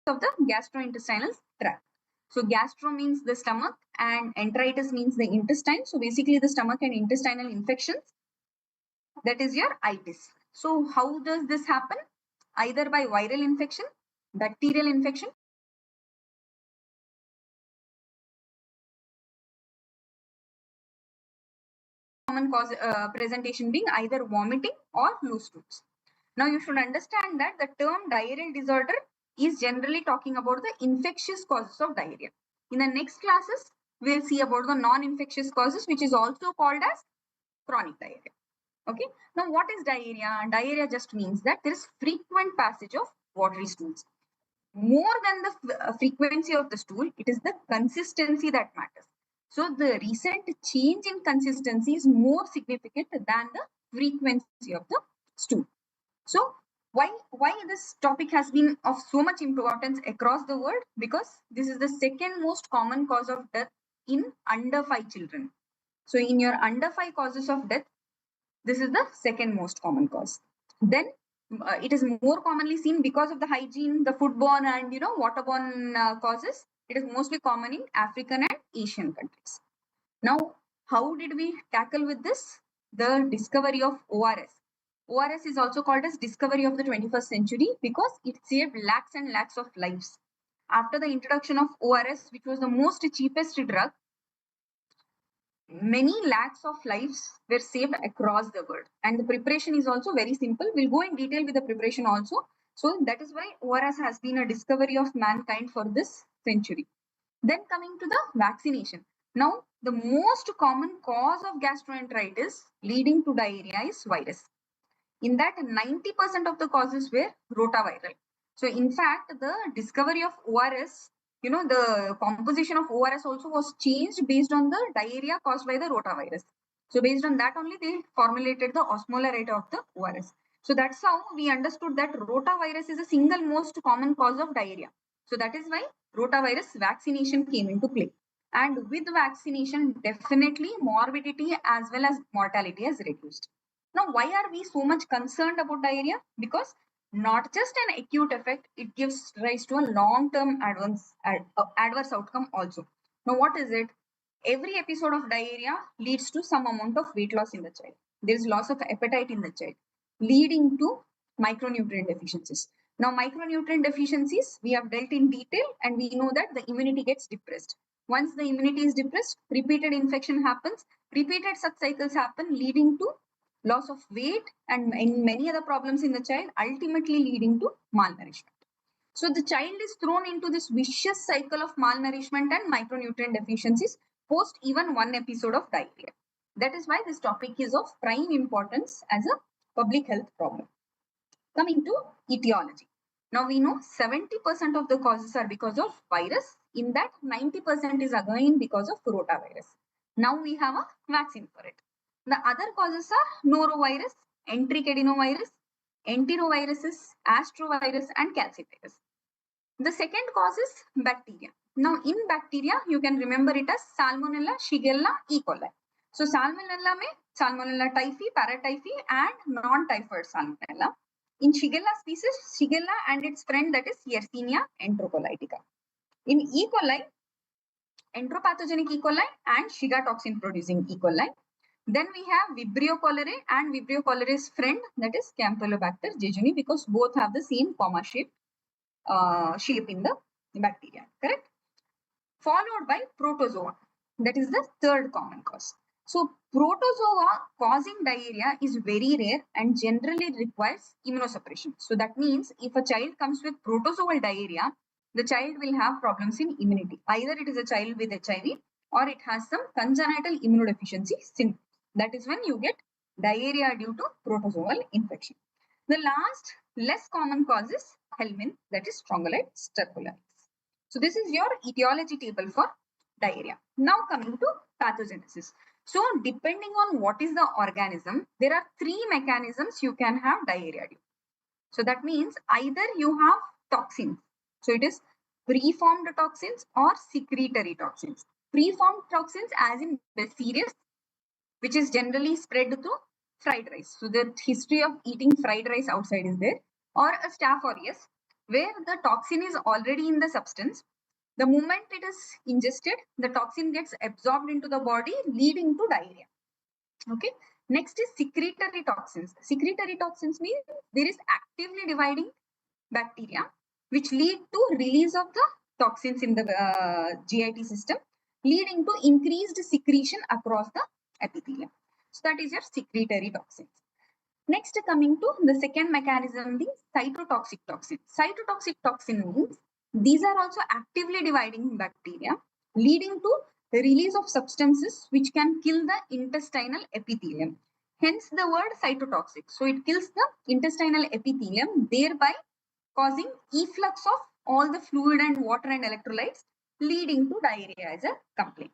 of the gastrointestinal tract. So gastro means the stomach and enteritis means the intestine. So basically the stomach and intestinal infections, that is your itis. So how does this happen? Either by viral infection, bacterial infection, common cause presentation being either vomiting or loose stools. Now you should understand that the term diarrheal disorder is generally talking about the infectious causes of diarrhea. In the next classes, we'll see about the non-infectious causes, which is also called as chronic diarrhea. Okay. Now what is diarrhea? Diarrhea just means that there is frequent passage of watery stools. More than the frequency of the stool, it is the consistency that matters. So the recent change in consistency is more significant than the frequency of the stool. So why this topic has been of so much importance across the world? Because this is the second most common cause of death in under 5 children. So in your under 5 causes of death, this is the second most common cause. Then it is more commonly seen because of the hygiene, the foodborne and waterborne causes. It is mostly common in African and Asian countries. Now, how did we tackle with this? The discovery of ORS. ORS is also called as discovery of the 21st century because it saved lakhs and lakhs of lives. After the introduction of ORS, which was the most cheapest drug, many lakhs of lives were saved across the world. And the preparation is also very simple. We'll go in detail with the preparation also. So that is why ORS has been a discovery of mankind for this century. Then coming to the vaccination. Now, the most common cause of gastroenteritis leading to diarrhea is virus. In that, 90% of the causes were rotaviral. So in fact, the discovery of ORS, the composition of ORS also was changed based on the diarrhea caused by the rotavirus. So based on that only, they formulated the osmolar rate of the ORS. So that's how we understood that rotavirus is the single most common cause of diarrhea. So that is why rotavirus vaccination came into play. And with vaccination, definitely morbidity as well as mortality has reduced. Now, why are we so much concerned about diarrhea? Because not just an acute effect, it gives rise to a long-term adverse outcome also. Now, what is it? Every episode of diarrhea leads to some amount of weight loss in the child. There is loss of appetite in the child, leading to micronutrient deficiencies. Now, micronutrient deficiencies, we have dealt in detail and we know that the immunity gets depressed. Once the immunity is depressed, repeated infection happens, repeated such cycles happen, leading to loss of weight and many other problems in the child, ultimately leading to malnourishment. So the child is thrown into this vicious cycle of malnourishment and micronutrient deficiencies post even one episode of diarrhea. That is why this topic is of prime importance as a public health problem. Coming to etiology. Now we know 70% of the causes are because of virus. In that, 90% is again because of rotavirus. Now we have a vaccine for it. The other causes are norovirus, enteric adenovirus, enteroviruses, astrovirus, and calcivirus. The second cause is bacteria. Now in bacteria, you can remember it as Salmonella, Shigella, E. coli. So Salmonella में Salmonella typhi, paratyphi, and non-typhoid Salmonella. In Shigella species, Shigella and its friend, that is Yersinia enterocolitica. In E. coli, enteropathogenic E. coli and Shiga toxin producing E. coli. Then we have Vibrio cholerae and Vibrio cholerae's friend, that is Campylobacter jejuni, because both have the same comma shape in the bacteria, correct? Followed by protozoa, that is the third common cause. So protozoa causing diarrhea is very rare and generally requires immunosuppression. So that means if a child comes with protozoal diarrhea, the child will have problems in immunity. Either it is a child with HIV or it has some congenital immunodeficiency syndrome. That is when you get diarrhea due to protozoal infection. The last less common cause is helminth, that is Strongyloides stercoralis. So this is your etiology table for diarrhea. Now coming to pathogenesis. So depending on what is the organism, there are three mechanisms you can have diarrhea due. So that means either you have toxins. So it is preformed toxins or secretory toxins. Preformed toxins as in bacillus, which is generally spread through fried rice. So the history of eating fried rice outside is there. Or a Staph aureus, where the toxin is already in the substance. The moment it is ingested, the toxin gets absorbed into the body, leading to diarrhea. Okay. Next is secretory toxins. Secretory toxins means there is actively dividing bacteria, which lead to release of the toxins in the GIT system, leading to increased secretion across the epithelium. So that is your secretory toxins. Next, coming to the second mechanism, the cytotoxic toxin. Cytotoxic toxin means these are also actively dividing bacteria, leading to the release of substances which can kill the intestinal epithelium. Hence the word cytotoxic. So it kills the intestinal epithelium, thereby causing efflux of all the fluid and water and electrolytes, leading to diarrhea as a complaint.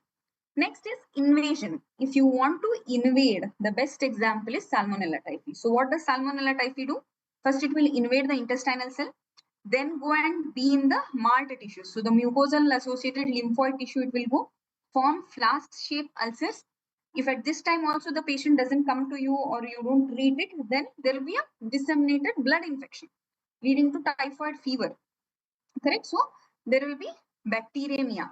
Next is invasion. If you want to invade, the best example is Salmonella typhi. So what does Salmonella typhi do? First, it will invade the intestinal cell, then go and be in the malt tissue. So the mucosal associated lymphoid tissue, it will go form flask-shaped ulcers. If at this time also the patient doesn't come to you or you don't treat it, then there will be a disseminated blood infection leading to typhoid fever. Correct? So there will be bacteremia.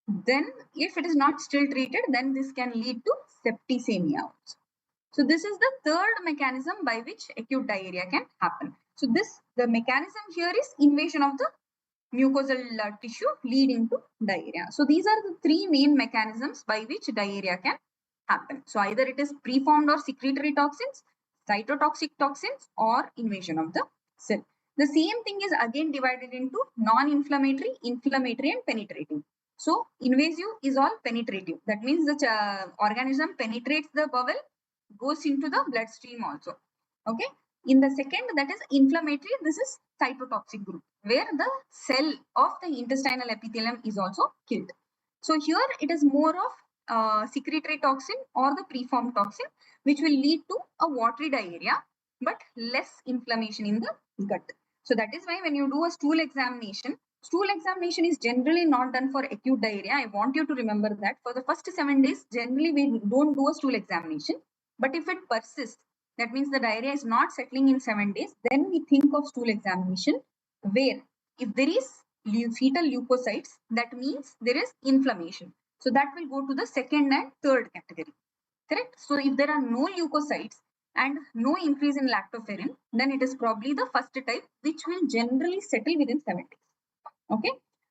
Then if it is not still treated, then this can lead to septicemia also. So this is the third mechanism by which acute diarrhea can happen. So the mechanism here is invasion of the mucosal tissue leading to diarrhea. So these are the three main mechanisms by which diarrhea can happen. So either it is preformed or secretory toxins, cytotoxic toxins, or invasion of the cell. The same thing is again divided into non-inflammatory, inflammatory, and penetrating. So invasive is all penetrative. That means the organism penetrates the bowel, goes into the bloodstream also. Okay. In the second, that is inflammatory, this is cytotoxic group, where the cell of the intestinal epithelium is also killed. So here it is more of secretory toxin or the preformed toxin, which will lead to a watery diarrhea, but less inflammation in the gut. So that is why when you do a stool examination is generally not done for acute diarrhea. I want you to remember that for the first 7 days, generally we don't do a stool examination. But if it persists, that means the diarrhea is not settling in 7 days, then we think of stool examination, where if there is fetal leukocytes, that means there is inflammation. So that will go to the second and third category. Correct? So if there are no leukocytes and no increase in lactoferrin, then it is probably the first type, which will generally settle within 7 days. Okay.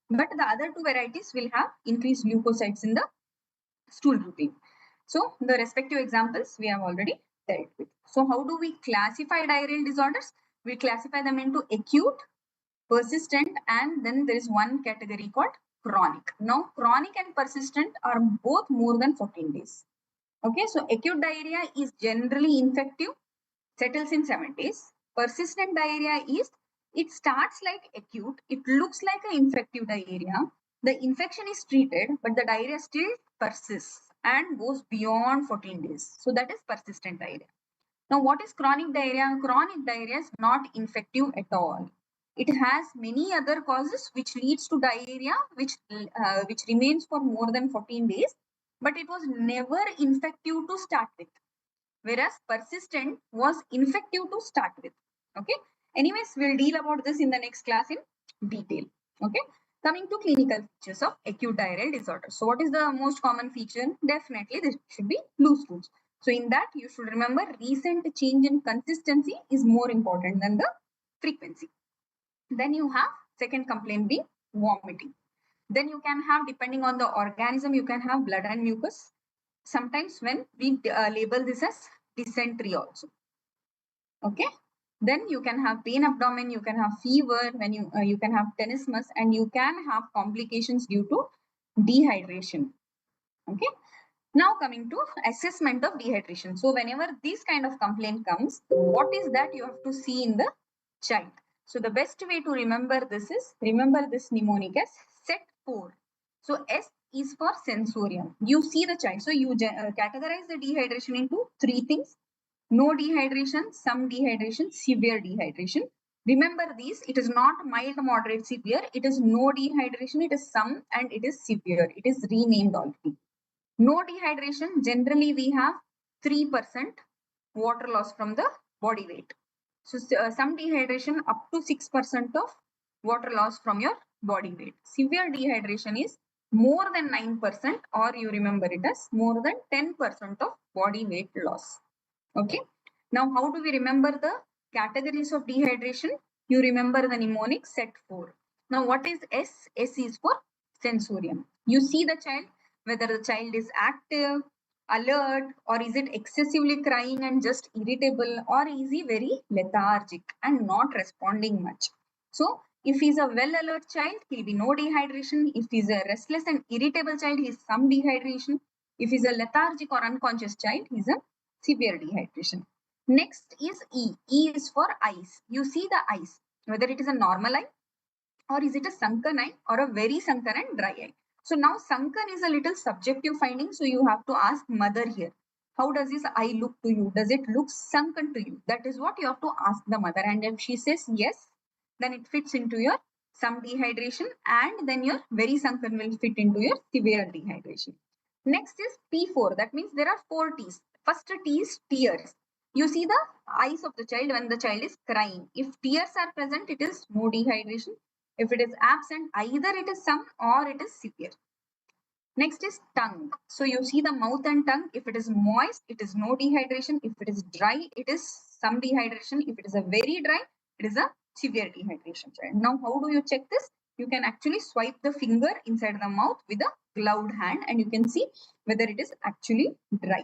But the other two varieties will have increased leukocytes in the stool grouping. So the respective examples we have already dealt with. So how do we classify diarrheal disorders? We classify them into acute, persistent, and then there is one category called chronic. Now chronic and persistent are both more than 14 days. Okay, so acute diarrhea is generally infective, settles in 7 days. Persistent diarrhea is, it starts like acute, it looks like an infective diarrhea. The infection is treated, but the diarrhea still persists and goes beyond 14 days. So that is persistent diarrhea. Now, what is chronic diarrhea? Chronic diarrhea is not infective at all. It has many other causes which leads to diarrhea, which remains for more than 14 days, but it was never infective to start with. Whereas persistent was infective to start with. Okay. Anyways, we'll deal about this in the next class in detail. Okay. Coming to clinical features of acute diarrheal disorder. So what is the most common feature? Definitely this should be loose stools. So in that you should remember recent change in consistency is more important than the frequency. Then you have second complaint being vomiting. Then you can have, depending on the organism, you can have blood and mucus. Sometimes when we label this as dysentery also. Okay. Then you can have pain abdomen, you can have fever, when you can have tenesmus, and you can have complications due to dehydration. Okay. Now coming to assessment of dehydration. So whenever this kind of complaint comes, what is that you have to see in the child? So the best way to remember this is, remember this mnemonic as set 4. So S is for sensorium. You see the child. So you categorize the dehydration into 3 things. No dehydration, some dehydration, severe dehydration. Remember these, it is not mild, moderate, severe. It is no dehydration, it is some, and it is severe. It is renamed already. No dehydration, generally we have 3% water loss from the body weight. So some dehydration up to 6% of water loss from your body weight. Severe dehydration is more than 9%, or you remember it as more than 10% of body weight loss. Okay. Now, how do we remember the categories of dehydration? You remember the mnemonic set 4. Now, what is S? S is for sensorium. You see the child, whether the child is active, alert, or is it excessively crying and just irritable, or is he very lethargic and not responding much. So, if he's a well alert child, he'll be no dehydration. If he's a restless and irritable child, he's some dehydration. If he's a lethargic or unconscious child, he's a severe dehydration. Next is E. E is for eyes. You see the eyes, whether it is a normal eye or is it a sunken eye or a very sunken and dry eye. So now sunken is a little subjective finding. So you have to ask mother here. How does this eye look to you? Does it look sunken to you? That is what you have to ask the mother. And if she says yes, then it fits into your some dehydration, and then your very sunken will fit into your severe dehydration. Next is T4. That means there are 4 T's. First T is tears. You see the eyes of the child when the child is crying. If tears are present, it is no dehydration. If it is absent, either it is some or it is severe. Next is tongue. So you see the mouth and tongue. If it is moist, it is no dehydration. If it is dry, it is some dehydration. If it is a very dry, it is a severe dehydration. Now, how do you check this? You can actually swipe the finger inside the mouth with a gloved hand and you can see whether it is actually dry.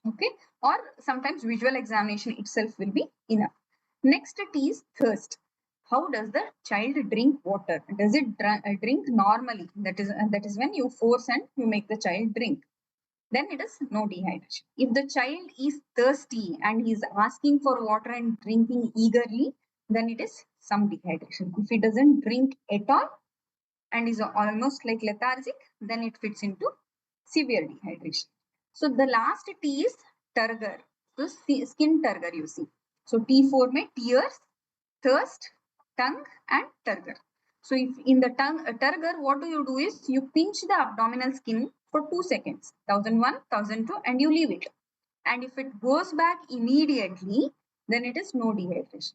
Okay. Or sometimes visual examination itself will be enough. Next T is thirst. How does the child drink water? Does it drink normally? That is when you force and you make the child drink. Then it is no dehydration. If the child is thirsty and he is asking for water and drinking eagerly, then it is some dehydration. If he doesn't drink at all and is almost like lethargic, then it fits into severe dehydration. So the last T is turgor. So skin turgor you see. So T4 may tears, thirst, tongue and turgor. So if in the tongue turgor, what do you do is you pinch the abdominal skin for 2 seconds, 1001, 1002 and you leave it. And if it goes back immediately, then it is no dehydration.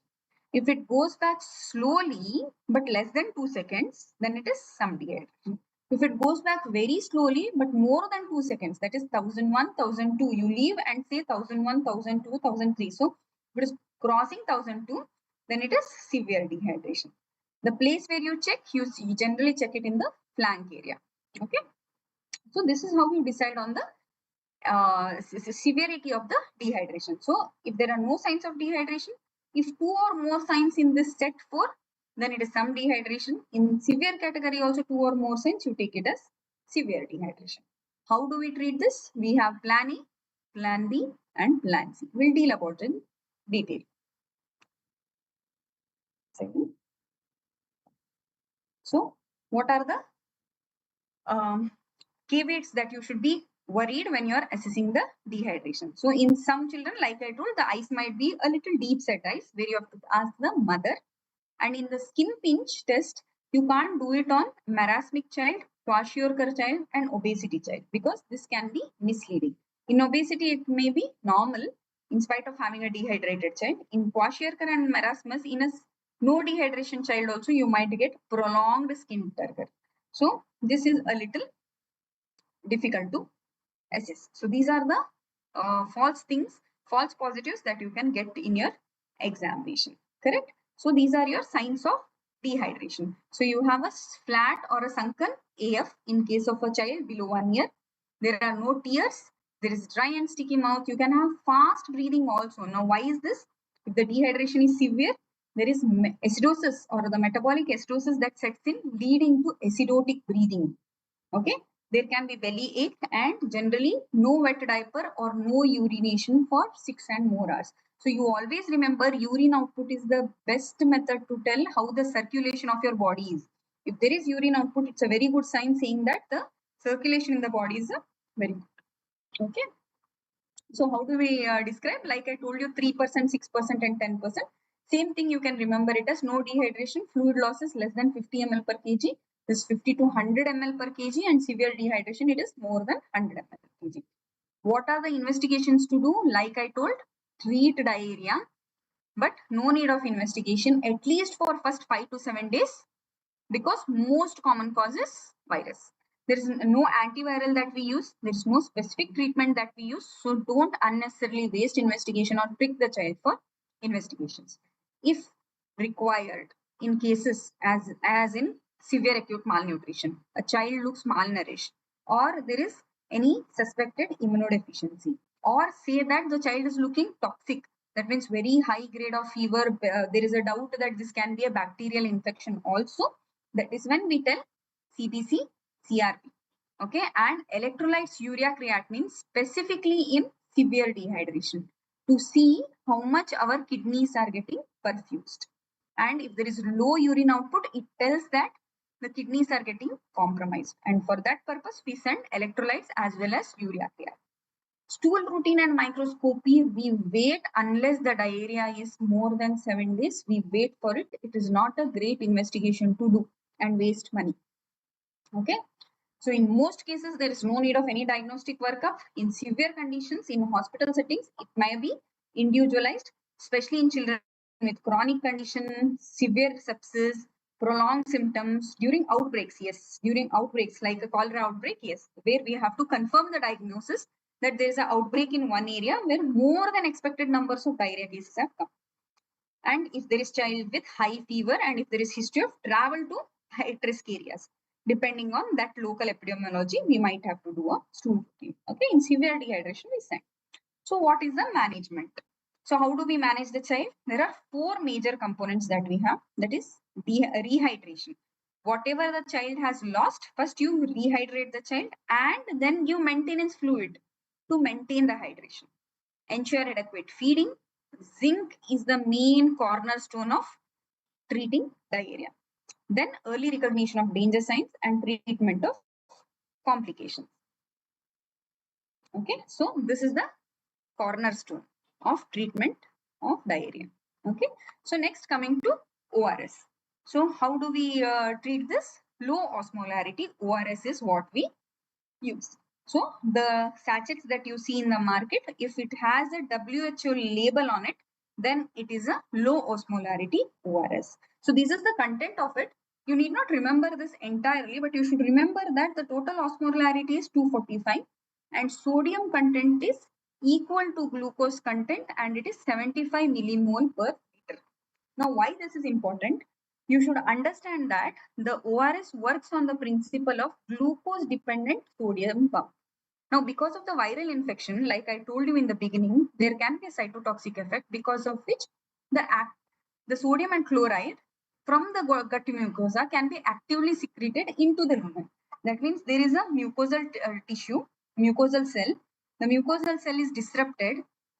If it goes back slowly but less than 2 seconds, then it is some dehydration. If it goes back very slowly but more than 2 seconds, that is 1001, 1002, you leave and say 1001, 1002, 1003. So if it is crossing 1002, then it is severe dehydration. The place where you check, you generally check it in the flank area. Okay. So this is how you decide on the severity of the dehydration. So if there are no signs of dehydration, if 2 or more signs in this set 4, then it is some dehydration. In severe category also 2 or more signs, you take it as severe dehydration. How do we treat this? We have plan A, plan B and plan C. We'll deal about it in detail. Second. So what are the caveats that you should be worried when you're assessing the dehydration? So in some children, like I told, the eyes might be a little deep set eyes where you have to ask the mother. And in the skin pinch test, you can't do it on marasmic child, kwashiorkor child and obesity child because this can be misleading. In obesity, it may be normal in spite of having a dehydrated child. In kwashiorkor and marasmus, in a no dehydration child also, you might get prolonged skin turgor. So this is a little difficult to assess. So these are the false things, false positives that you can get in your examination. Correct? So these are your signs of dehydration. So you have a flat or a sunken AF in case of a child below 1 year. There are no tears. There is dry and sticky mouth. You can have fast breathing also. Now why is this? If the dehydration is severe, there is acidosis or the metabolic acidosis that sets in, leading to acidotic breathing. Okay. There can be belly ache and generally no wet diaper or no urination for 6 and more hours. So you always remember urine output is the best method to tell how the circulation of your body is. If there is urine output, it's a very good sign saying that the circulation in the body is very good. Okay. So how do we describe? Like I told you, 3%, 6% and 10%. Same thing, you can remember it as no dehydration, fluid losses less than 50 ml per kg. This 50 to 100 ml per kg, and severe dehydration, it is more than 100 ml per kg. What are the investigations to do? Like I told, treat diarrhea, but no need of investigation at least for first 5 to 7 days, because most common cause is virus. There is no antiviral that we use. There is no specific treatment that we use. So don't unnecessarily waste investigation or trick the child for investigations. If required, in cases as in severe acute malnutrition, a child looks malnourished, or there is any suspected immunodeficiency, or say that the child is looking toxic, that means very high grade of fever, there is a doubt that this can be a bacterial infection also, that is when we tell CBC, CRP. Okay, and electrolytes urea creatinine specifically in severe dehydration to see how much our kidneys are getting perfused. And if there is low urine output, it tells that the kidneys are getting compromised. And for that purpose, we send electrolytes as well as urea creatinine. Stool routine and microscopy, we wait unless the diarrhea is more than 7 days. We wait for it. It is not a great investigation to do and waste money. Okay. So in most cases, there is no need of any diagnostic workup. In severe conditions, in hospital settings, it may be individualized, especially in children with chronic condition, severe sepsis, prolonged symptoms during outbreaks. Yes, during outbreaks like a cholera outbreak, yes, where we have to confirm the diagnosis that there is an outbreak in one area where more than expected numbers of diarrhea cases have come. And if there is child with high fever and if there is history of travel to high risk areas, depending on that local epidemiology, we might have to do a stool routine. Okay, in severe dehydration, we send. So what is the management? So how do we manage the child? There are 4 major components that we have. That is rehydration. Whatever the child has lost, first you rehydrate the child and then give maintenance fluid to maintain the hydration. Ensure adequate feeding. Zinc is the main cornerstone of treating diarrhea. Then early recognition of danger signs and treatment of complications. Okay, so this is the cornerstone of treatment of diarrhea. Okay, so next coming to ORS. So how do we treat this? Low osmolarity ORS is what we use. So the sachets that you see in the market, if it has a WHO label on it, then it is a low osmolarity ORS. So this is the content of it. You need not remember this entirely, but you should remember that the total osmolarity is 245 and sodium content is equal to glucose content and it is 75 millimole per liter. Now, why this is important? You should understand that the ORS works on the principle of glucose dependent sodium pump. Now, because of the viral infection, like I told you in the beginning, there can be a cytotoxic effect because of which the sodium and chloride from the gut mucosa can be actively secreted into the lumen. That means there is a mucosal tissue, mucosal cell. The mucosal cell is disrupted,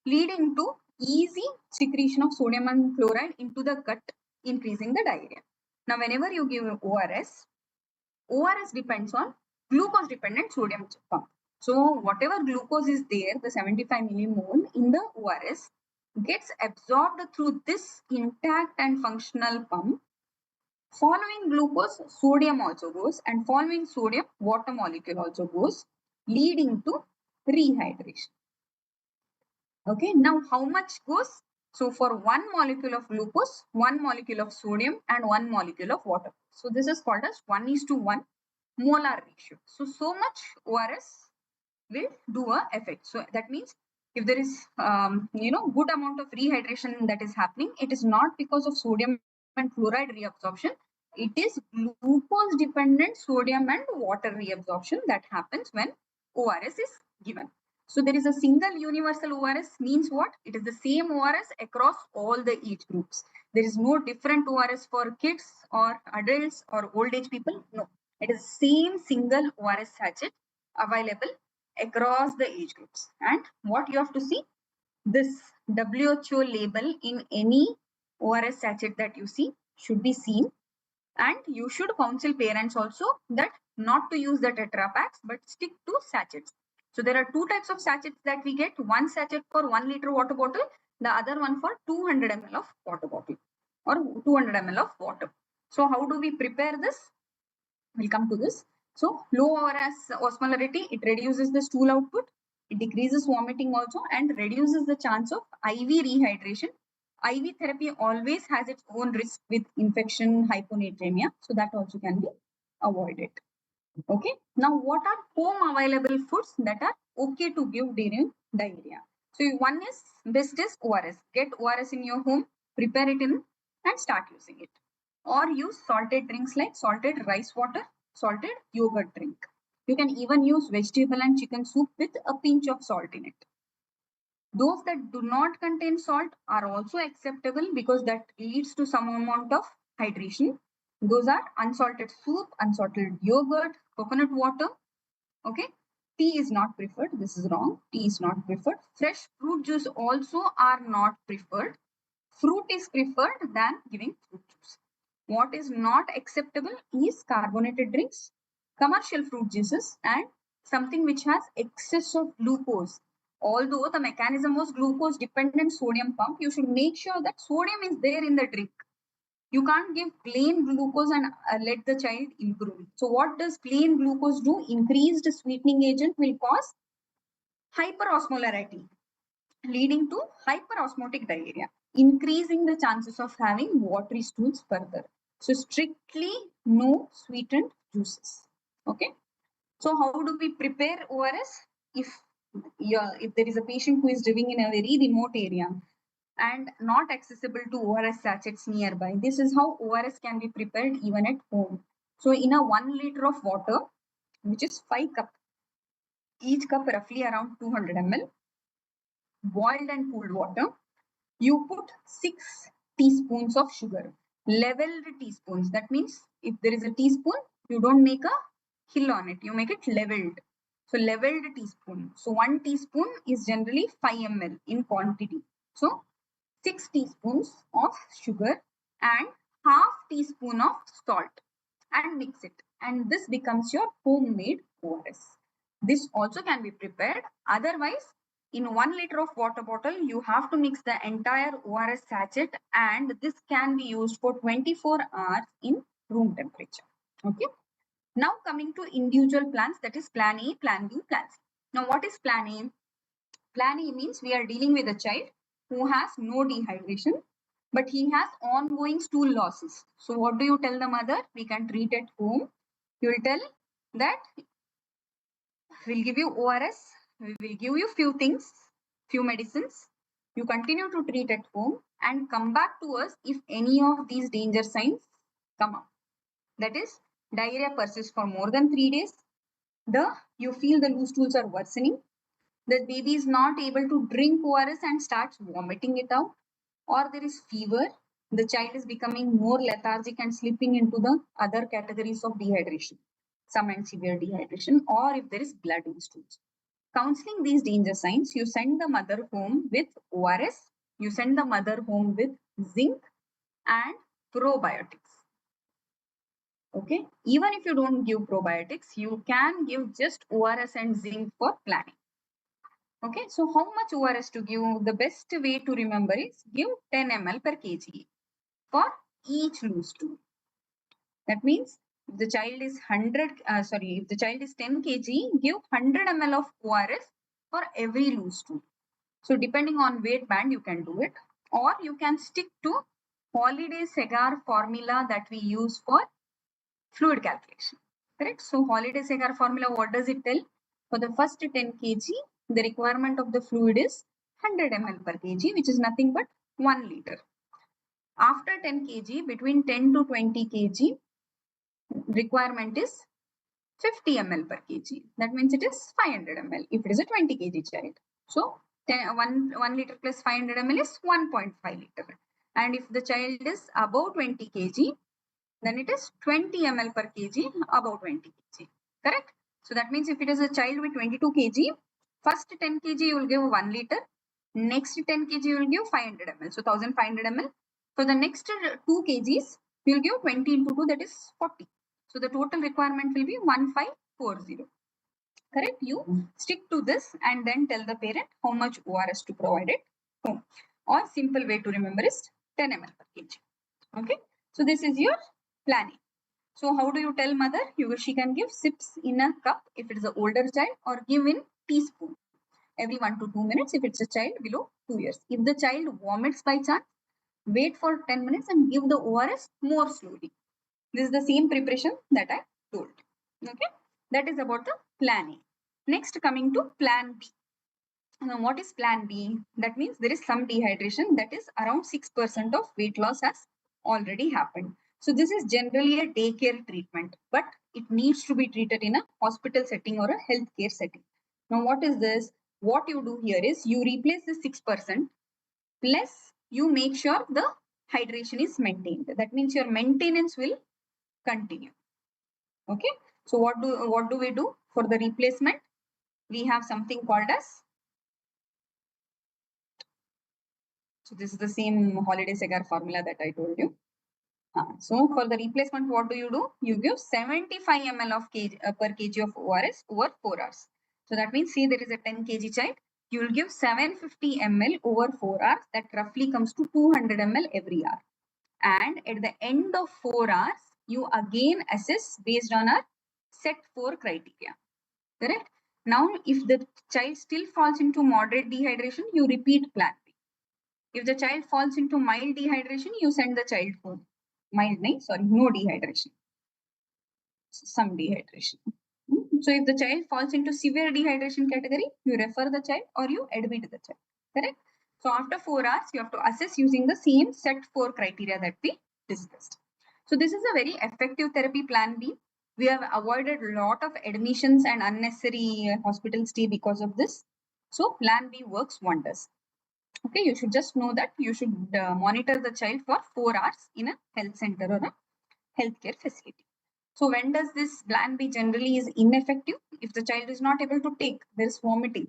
leading to easy secretion of sodium and chloride into the gut, increasing the diarrhea. Now, whenever you give ORS depends on glucose dependent sodium pump. So whatever glucose is there, the 75 millimole in the ORS gets absorbed through this intact and functional pump. Following glucose, sodium also goes, and following sodium, water molecule also goes, leading to rehydration. Okay, now how much goes? So for 1 molecule of glucose, 1 molecule of sodium and 1 molecule of water. So this is called as 1:1 molar ratio. So much ORS will do a effect. So that means if there is good amount of rehydration that is happening, it is not because of sodium and chloride reabsorption. It is glucose dependent sodium and water reabsorption that happens when ORS is given. So there is a single universal ORS means what? It is the same ORS across all the age groups. There is no different ORS for kids or adults or old age people. No, it is same single ORS sachet available across the age groups. And what you have to see, this WHO label in any ORS sachet that you see should be seen, and you should counsel parents also that not to use the Tetra packs but stick to sachets. So there are 2 types of sachets that we get, one sachet for 1 liter water bottle, the other one for 200 ml of water bottle or 200 ml of water. So how do we prepare this? We'll come to this. So low osmolarity, it reduces the stool output, it decreases vomiting also and reduces the chance of IV rehydration IV therapy always has its own risk with infection, hyponatremia. So that also can be avoided. Okay. Now, what are home available foods that are okay to give during diarrhea? So one is best is ORS. Get ORS in your home, prepare it in and start using it. Or use salted drinks like salted rice water, salted yogurt drink. You can even use vegetable and chicken soup with a pinch of salt in it. Those that do not contain salt are also acceptable because that leads to some amount of hydration. Those are unsalted soup, unsalted yogurt, coconut water. Okay. Tea is not preferred. This is wrong. Tea is not preferred. Fresh fruit juice also are not preferred. Fruit is preferred than giving fruit juice. What is not acceptable is carbonated drinks, commercial fruit juices, and something which has excess of glucose. Although the mechanism was glucose dependent sodium pump, you should make sure that sodium is there in the drink. You can't give plain glucose and let the child improve. So what does plain glucose do? Increased sweetening agent will cause hyperosmolarity, leading to hyperosmotic diarrhea, increasing the chances of having watery stools further. So strictly no sweetened juices. Okay. So how do we prepare ORS? If there is a patient who is living in a very remote area and not accessible to ORS sachets nearby, this is how ORS can be prepared even at home. So in a 1 liter of water, which is 5 cups, each cup roughly around 200 ml, boiled and cooled water, you put 6 teaspoons of sugar, leveled teaspoons. That means if there is a teaspoon, you don't make a hill on it, you make it leveled. So leveled teaspoon. So 1 teaspoon is generally 5 ml in quantity. So 6 teaspoons of sugar and half teaspoon of salt and mix it. And this becomes your homemade ORS. This also can be prepared. Otherwise, in 1 liter of water bottle, you have to mix the entire ORS sachet, and this can be used for 24 hours in room temperature. Okay. Now coming to individual plans, that is plan A, plan B, plan C. Now what is plan A? Plan A means we are dealing with a child who has no dehydration, but he has ongoing stool losses. So what do you tell the mother? We can treat at home. You will tell that we'll give you ORS, we will give you few things, few medicines. You continue to treat at home and come back to us if any of these danger signs come up. That is, diarrhea persists for more than 3 days. You feel the loose stools are worsening. The baby is not able to drink ORS and starts vomiting it out. Or there is fever. The child is becoming more lethargic and slipping into the other categories of dehydration, some and severe dehydration, or if there is blood in stools. Counseling these danger signs, you send the mother home with ORS, you send the mother home with zinc and probiotics. Okay, even if you don't give probiotics, you can give just ORS and zinc for planning. Okay, so how much ORS to give? The best way to remember is give 10 ml per kg for each loose stool. That means if the child is if the child is 10 kg, give 100 ml of ORS for every loose stool. So depending on weight band, you can do it, or you can stick to holiday Segar formula that we use for fluid calculation. Correct? So holiday Segar formula, what does it tell? For the first 10 kg, the requirement of the fluid is 100 ml per kg, which is nothing but 1 liter. After 10 kg, between 10 to 20 kg, requirement is 50 ml per kg. That means it is 500 ml if it is a 20 kg child. So 1 liter plus 500 ml is 1.5 liter. And if the child is above 20 kg, then it is 20 ml per kg above 20 kg. Correct? So that means if it is a child with 22 kg, first 10 kg you will give 1 liter, next 10 kg you will give 500 ml. So 1500 ml. For the next 2 kgs, you will give 20 into 2, that is 40. So the total requirement will be 1540. Correct? You stick to this and then tell the parent how much ORS to provide it home. Or simple way to remember is 10 ml per kg. Okay? So this is your planning. So how do you tell mother? She can give sips in a cup if it is an older child, or give in teaspoon every 1 to 2 minutes if it's a child below 2 years. If the child vomits by chance, wait for 10 minutes and give the ORS more slowly. This is the same preparation that I told. Okay, that is about the plan A. Next, coming to plan B. Now, what is plan B? That means there is some dehydration, that is around 6% of weight loss has already happened. So this is generally a daycare treatment, but it needs to be treated in a hospital setting or a healthcare setting. Now, what is this? What you do here is you replace the 6% plus you make sure the hydration is maintained. That means your maintenance will continue. Okay. So what do we do for the replacement? We have something called as, so this is the same holiday cigar formula that I told you. So for the replacement, what do? You give 75 ml of per kg of ORS over 4 hours. So that means, see, there is a 10 kg child. You will give 750 ml over 4 hours. That roughly comes to 200 ml every hour. And at the end of 4 hours, you again assess based on our set 4 criteria. Correct? Now, if the child still falls into moderate dehydration, you repeat plan B. If the child falls into mild dehydration, you send the child home. Mild, no dehydration. Some dehydration. So if the child falls into severe dehydration category, you refer the child or you admit the child. Correct? So after 4 hours, you have to assess using the same set 4 criteria that we discussed. So this is a very effective therapy, plan B. We have avoided a lot of admissions and unnecessary hospital stay because of this. So plan B works wonders. Okay, you should just know that you should monitor the child for 4 hours in a health center or a healthcare facility. So when does this plan B generally is ineffective? If the child is not able to take, there is vomiting,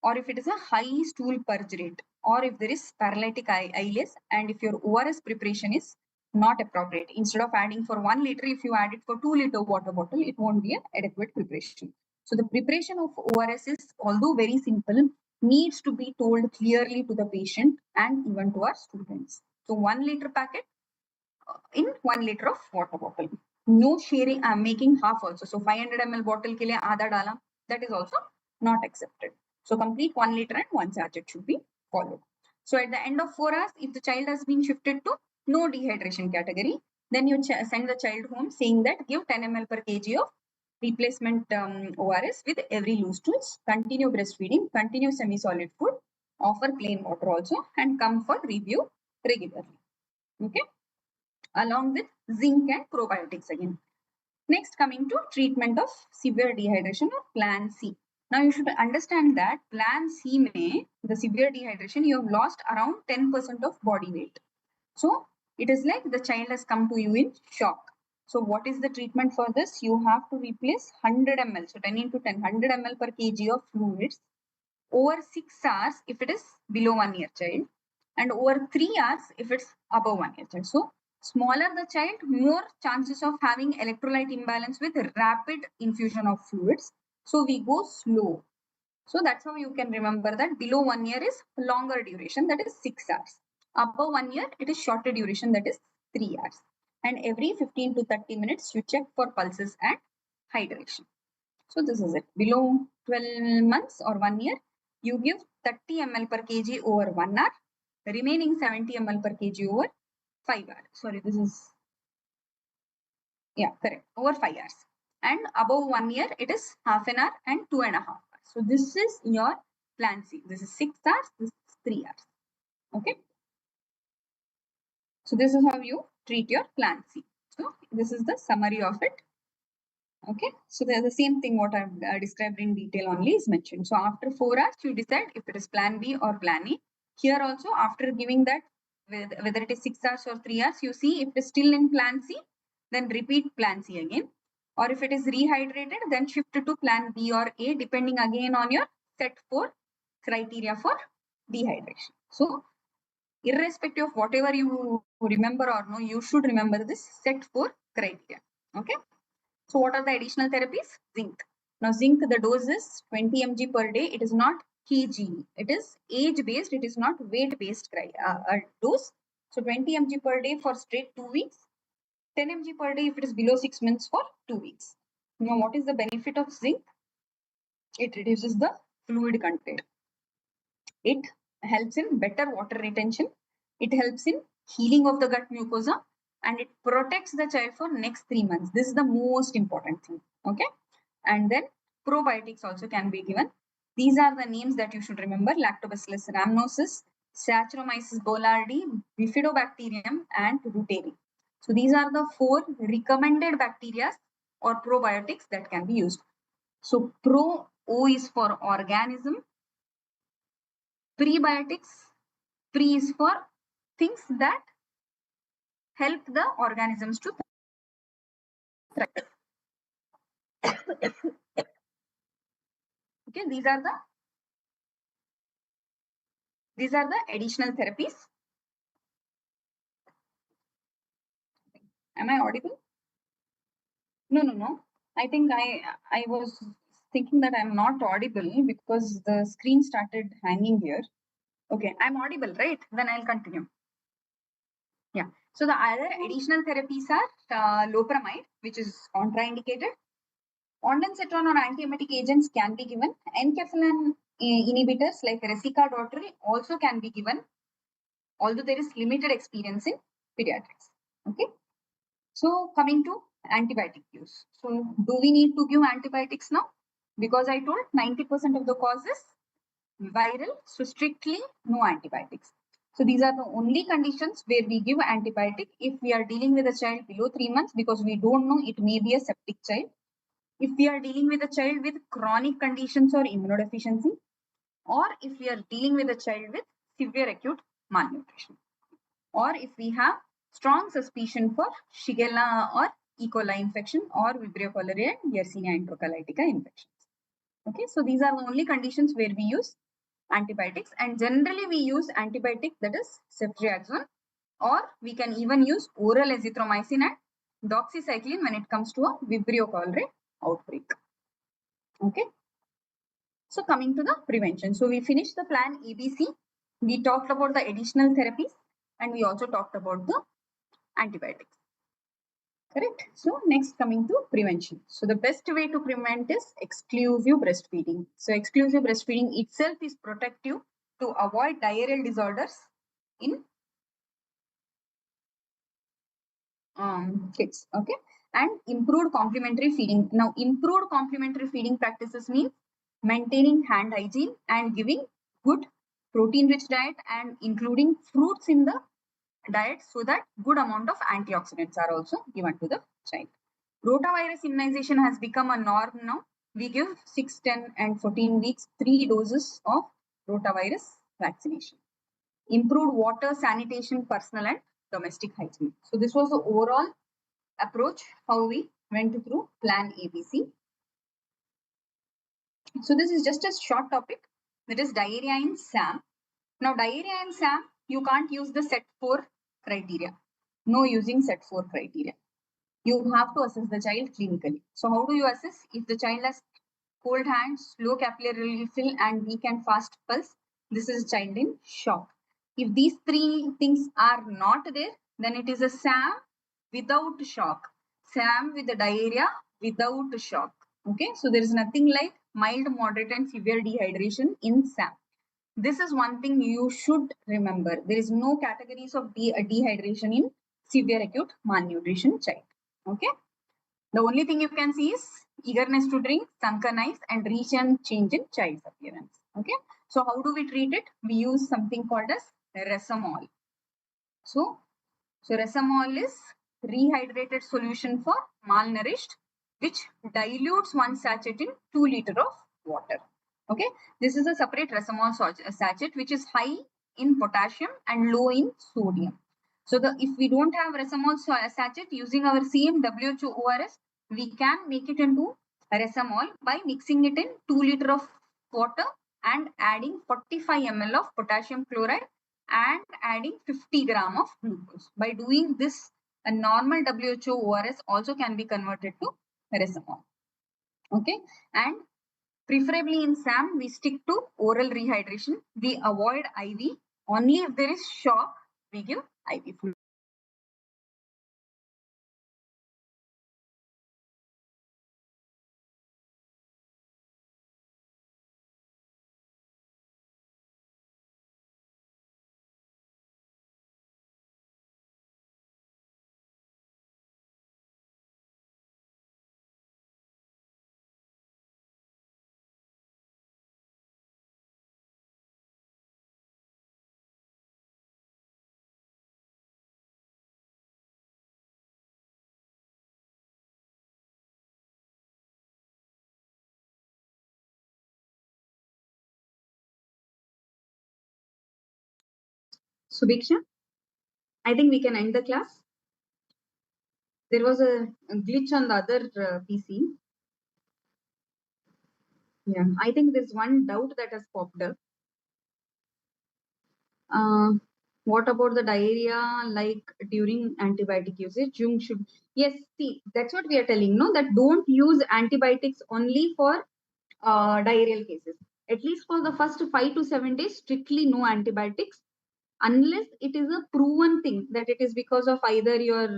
or if it is a high stool purge rate, or if there is paralytic ileus, and if your ORS preparation is not appropriate. Instead of adding for 1 liter, if you add it for 2 liter water bottle, it won't be an adequate preparation. So the preparation of ORS is, although very simple, needs to be told clearly to the patient and even to our students. So 1 liter packet in 1 liter of water bottle. No sharing, I'm making half also. So 500 ml bottle ke liye aadha dala, that is also not accepted. So complete 1 liter and 1 sachet should be followed. So at the end of 4 hours, if the child has been shifted to no dehydration category, then you send the child home saying that give 10 ml per kg of replacement ORS with every loose stools, continue breastfeeding, continue semi-solid food, offer plain water also, and come for review regularly. Okay, along with zinc and probiotics again. Next, coming to treatment of severe dehydration or plan C. Now you should understand that plan C may, the severe dehydration, you have lost around 10% of body weight. So it is like the child has come to you in shock. So what is the treatment for this? You have to replace 100 ml. So 10 into 10, 100 ml per kg of fluids over 6 hours if it is below 1 year child, and over 3 hours if it's above 1 year child. So smaller the child, more chances of having electrolyte imbalance with rapid infusion of fluids. So we go slow. So that's how you can remember that below 1 year is longer duration, that is 6 hours. Above 1 year, it is shorter duration, that is 3 hours. And every 15 to 30 minutes, you check for pulses and hydration. So this is it. Below 12 months or 1 year, you give 30 ml per kg over 1 hour, remaining 70 ml per kg over 5 hours. Sorry, this is, yeah, correct, over 5 hours. And above 1 year, it is half an hour and 2.5 hours. So this is your plan C. This is 6 hours, this is 3 hours. Okay. So this is how you treat your plan C. So this is the summary of it. Okay, so the same thing what I've described in detail only is mentioned. So after 4 hours, you decide if it is plan B or plan A. Here also, after giving that, whether it is 6 hours or 3 hours, you see if it is still in plan C, then repeat plan C again. Or if it is rehydrated, then shift to plan B or A, depending again on your set 4 criteria for dehydration. So irrespective of whatever you remember or no, you should remember this set 4 criteria. Okay. So what are the additional therapies? Zinc. Now zinc, the dose is 20 mg per day. It is not kg. It is age based. It is not weight based dose. So 20 mg per day for straight 2 weeks. 10 mg per day if it is below 6 months for 2 weeks. Now what is the benefit of zinc? It reduces the fluid content. It helps in better water retention. It helps in healing of the gut mucosa, and it protects the child for next 3 months. This is the most important thing. Okay. And then probiotics also can be given. These are the names that you should remember: Lactobacillus rhamnosus, Saccharomyces boulardii, Bifidobacterium, and Ruteri. So these are the 4 recommended bacteria or probiotics that can be used. So pro, O is for organism. Prebiotics, pre is for things that help the organisms to thrive. Okay, these are the additional therapies. Am I audible? No. I think I was thinking that I'm not audible because the screen started hanging here. Okay, I'm audible, right? Then I'll continue. Yeah. So the other additional therapies are loperamide, which is contraindicated. Ondansetron or antiemetic agents can be given. Enkephalin inhibitors like resicadotril also can be given, although there is limited experience in pediatrics. Okay. So coming to antibiotic use. So do we need to give antibiotics now? Because I told 90% of the cause is viral. So strictly no antibiotics. So these are the only conditions where we give antibiotic if we are dealing with a child below 3 months, because we don't know, it may be a septic child. If we are dealing with a child with chronic conditions or immunodeficiency, or if we are dealing with a child with severe acute malnutrition, or if we have strong suspicion for Shigella or E. coli infection or Vibrio cholerae and Yersinia enterocolitica infections. Okay, so these are the only conditions where we use antibiotics, and generally we use antibiotic that is ceftriaxone, or we can even use oral azithromycin and doxycycline when it comes to a Vibrio cholerae outbreak. Okay. So coming to the prevention. So we finished the plan ABC. We talked about the additional therapies, and we also talked about the antibiotics. Correct. So next, coming to prevention. So the best way to prevent is exclusive breastfeeding. So exclusive breastfeeding itself is protective to avoid diarrheal disorders in kids. Okay. And improved complementary feeding. Now, improved complementary feeding practices means maintaining hand hygiene and giving good protein rich diet and including fruits in the diet, so that good amount of antioxidants are also given to the child. Rotavirus immunization has become a norm now. We give 6, 10 and 14 weeks 3 doses of rotavirus vaccination. Improved water, sanitation, personal and domestic hygiene. So this was the overall approach, how we went through plan ABC. So this is just a short topic, that is diarrhea in SAM. Now diarrhea in SAM, you can't use the set 4 criteria. No using set 4 criteria. You have to assess the child clinically. So how do you assess? If the child has cold hands, low capillary refill and weak and fast pulse, this is a child in shock. If these 3 things are not there, then it is a SAM without shock. SAM with the diarrhea without shock. Okay, so there is nothing like mild, moderate and severe dehydration in SAM. This is one thing you should remember. There is no categories of dehydration in severe acute malnutrition child. Okay. The only thing you can see is eagerness to drink, sunken eyes, and recent change in child's appearance. Okay. So how do we treat it? We use something called as Resamol. So Resamol is rehydrated solution for malnourished, which dilutes 1 sachet in 2 liters of water. Okay. This is a separate Resamol sachet which is high in potassium and low in sodium. So if we don't have Resamol sachet, using our same WHO ORS, we can make it into Resamol by mixing it in 2 liters of water and adding 45 ml of potassium chloride and adding 50 gram of glucose. By doing this, a normal WHO ORS also can be converted to Resamol. Okay, and preferably in SAM, we stick to oral rehydration. We avoid IV. Only if there is shock, we give IV fluid. Subiksha, I think we can end the class. There was a glitch on the other PC. Yeah, I think there's one doubt that has popped up. Uh, what about the diarrhea like during antibiotic usage? Jung should, yes, see, that's what we are telling, no, that don't use antibiotics only for diarrheal cases. At least for the first 5 to 7 days, strictly no antibiotics, unless it is a proven thing that it is because of either your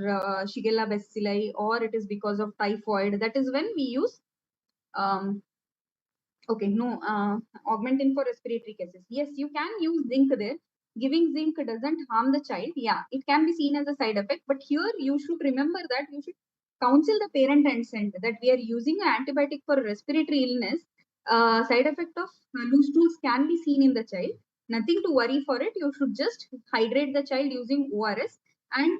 Shigella bacilli or it is because of typhoid. That is when we use okay, no, augmentin for respiratory cases. Yes, you can use zinc there. Giving zinc doesn't harm the child. Yeah, it can be seen as a side effect, but here you should remember that you should counsel the parent and send that we are using an antibiotic for respiratory illness. Side effect of loose stools can be seen in the child. Nothing to worry for it. You should just hydrate the child using ORS. And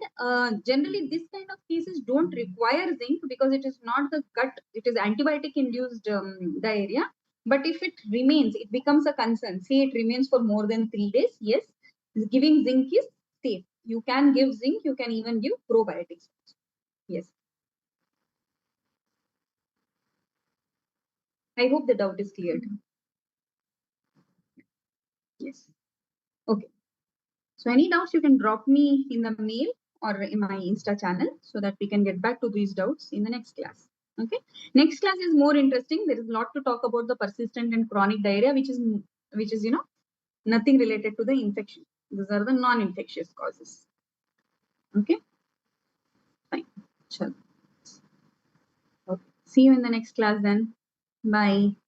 generally, this kind of cases don't require zinc because it is not the gut, it is antibiotic induced diarrhea. But if it remains, it becomes a concern. Say it remains for more than 3 days. Yes, giving zinc is safe. You can give zinc. You can even give probiotics. Yes. I hope the doubt is cleared. Yes. Okay. So any doubts you can drop me in the mail or in my Insta channel so that we can get back to these doubts in the next class. Okay. Next class is more interesting. There is a lot to talk about the persistent and chronic diarrhea, which is nothing related to the infection. These are the non-infectious causes. Okay. Fine. Sure. Okay. See you in the next class then. Bye.